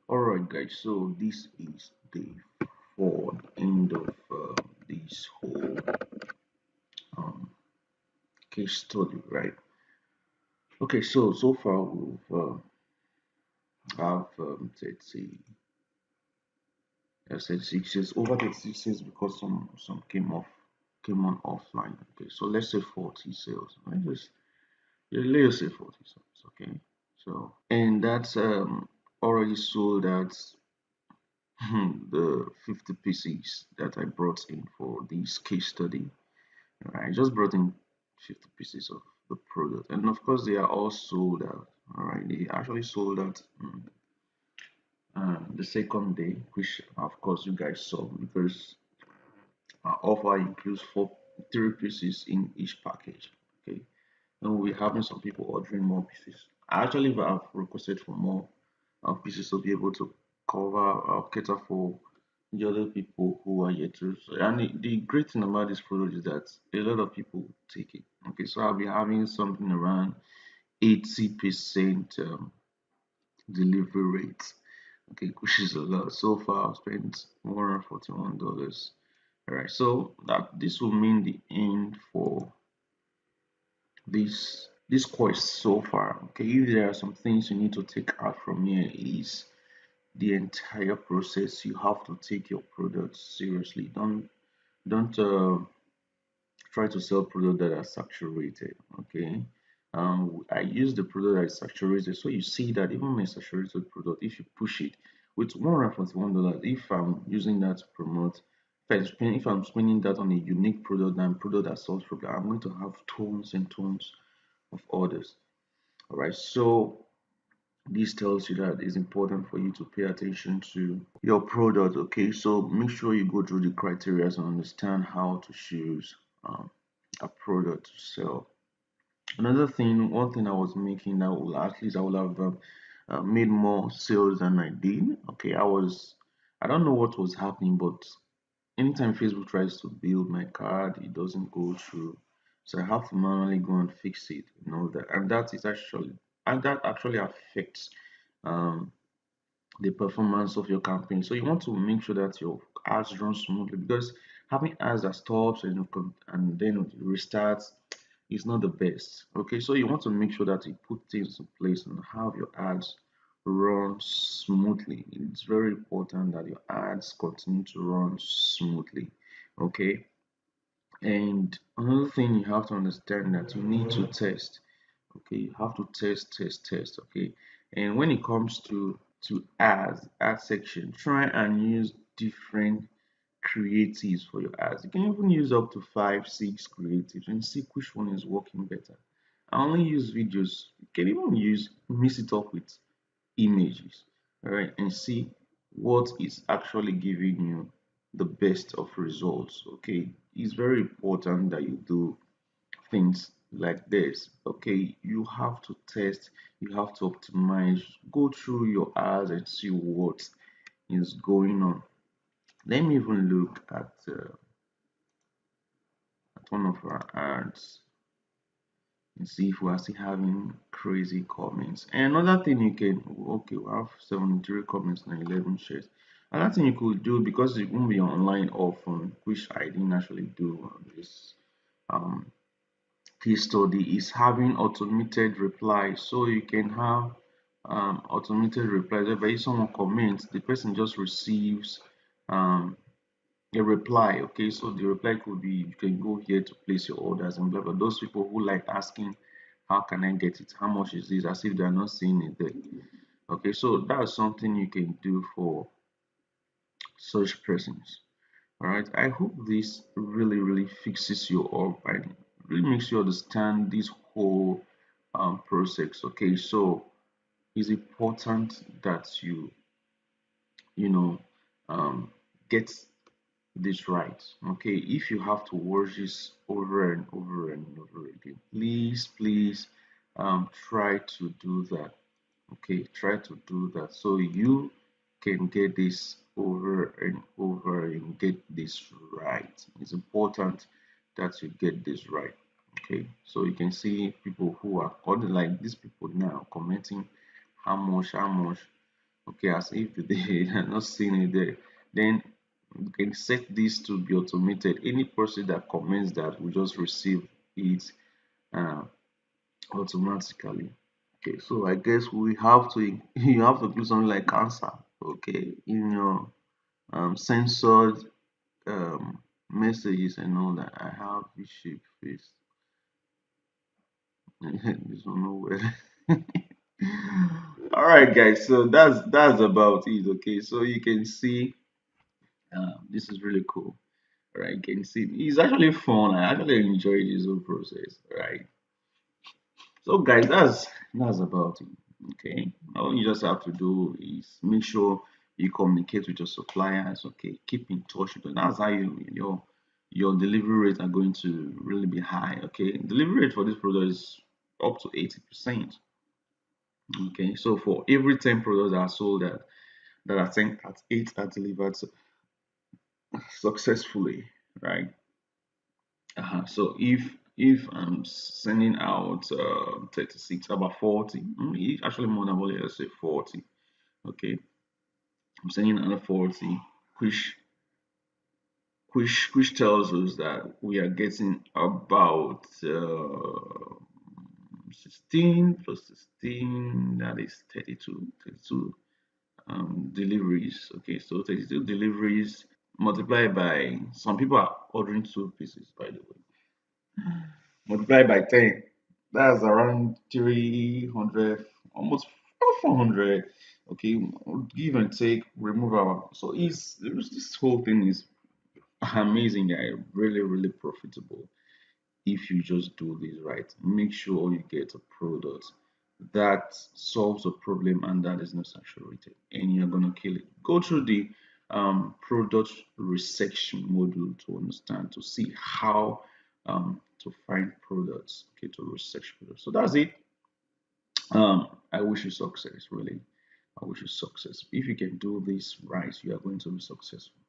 Alright guys, so this is day 4, the end of this whole um, case study, right? Okay, so far we've have 36 years, over 36 years, because some came on offline. Okay, so let's say 40 sales. Let's say 40 sales. Okay, so and that's already sold at the 50 pieces that I brought in for this case study. I just brought in 50 pieces of the product, and of course, they are all sold out. All right, they actually sold out the second day, which of course you guys saw, because our offer includes 3 pieces in each package. Okay, and we're having some people ordering more pieces. I actually have requested for more pieces to be able to cover cater for the other people who are yet to. And the great thing about this product is that a lot of people take it. Okay, so I'll be having something around 80% delivery rate. Okay, which is a lot. So far, I've spent $141. All right, so that this will mean the end for this course so far. Okay, if there are some things you need to take out from here, is the entire process. You have to take your product seriously. Don't try to sell products that are saturated. Okay, I use the product that is saturated, so you see that even a saturated product, if you push it with $141, if I'm using that to promote, if I'm spending that on a unique product and product that solves problem, I'm going to have tons and tons of orders. All right, so this tells you that it's important for you to pay attention to your product. Okay, so make sure you go through the criteria and understand how to choose a product to sell. Another thing, one thing I was making that will, at least I would have made more sales than I did. Okay, I don't know what was happening, but anytime Facebook tries to build my card, it doesn't go through. So I have to manually go and fix it, that, and that actually affects um, the performance of your campaign. So you want to make sure that your ads run smoothly, because having ads that stops and then restarts is not the best. Okay, so you want to make sure that you put things in place and have your ads run smoothly. It's very important that your ads continue to run smoothly. Okay, and another thing you have to understand that you need to test. Okay, you have to test. Okay, and when it comes to ad section, try and use different creatives for your ads. You can even use up to 5 6 creatives and see which one is working better. I only use videos. You can even use mix it up with images, all right, and see what is actually giving you the best of results. Okay, it's very important that you do things like this. Okay, you have to test, you have to optimize, go through your ads and see what is going on. Let me even look at one of our ads and see if we are still having crazy comments. And another thing you can, okay, we have 73 comments and 11 shares. Another thing you could do, because it won't be online often, which I didn't actually do on this um, case study, is having automated replies. So you can have automated replies whereby if someone comments, the person just receives um, a reply. Okay, so the reply could be, you can go here to place your orders and blah blah. Those people who like asking, how can I get it, how much is this, as if they are not seeing it there. Okay, so that's something you can do for such persons. All right, I hope this really fixes you up and really makes you understand this whole process. Okay, so it's important that you know um, get this right. Okay, if you have to watch this over and over and over again, please try to do that. Okay, try to do that so you can get this over and over and get this right. It's important that you get this right. Okay, so you can see people who are like these people now commenting how much. okay, as if they are not seeing it there. Then you can set this to be automated. Any person that comments that will just receive it uh, automatically. Okay, so I guess we have to you have to do something like answer. Okay, in your censored messages and all that. I have this shape face. This one nowhere. All right, guys. So that's about it. Okay, so you can see this is really cool. Right, you can see it's actually fun. I actually enjoy this whole process. Right. So, guys, that's about it. Okay. All you just have to do is make sure you communicate with your suppliers. Okay. Keep in touch with them. That's how your delivery rates are going to really be high. Okay. Delivery rate for this product is up to 80%. Okay. So for every 10 products that are sold that are sent at 8 are delivered successfully. Right. So if I'm sending out 36, about 40, actually more than what, let's say 40. Okay, I'm sending another 40, which which tells us that we are getting about 16 plus 16, that is 32 deliveries. Okay, so 32 deliveries multiplied by, some people are ordering 2 pieces, by the way, multiply by 10, that's around 300, almost 400. Okay, give and take, remove our, so this whole thing is amazing, guy. Really, really profitable if you just do this right. Make sure you get a product that solves a problem and that is not saturated, and you're gonna kill it. Go through the product research module to understand, to see how to find products, okay, to research products. So that's it. I wish you success, really. I wish you success. If you can do this right, you are going to be successful.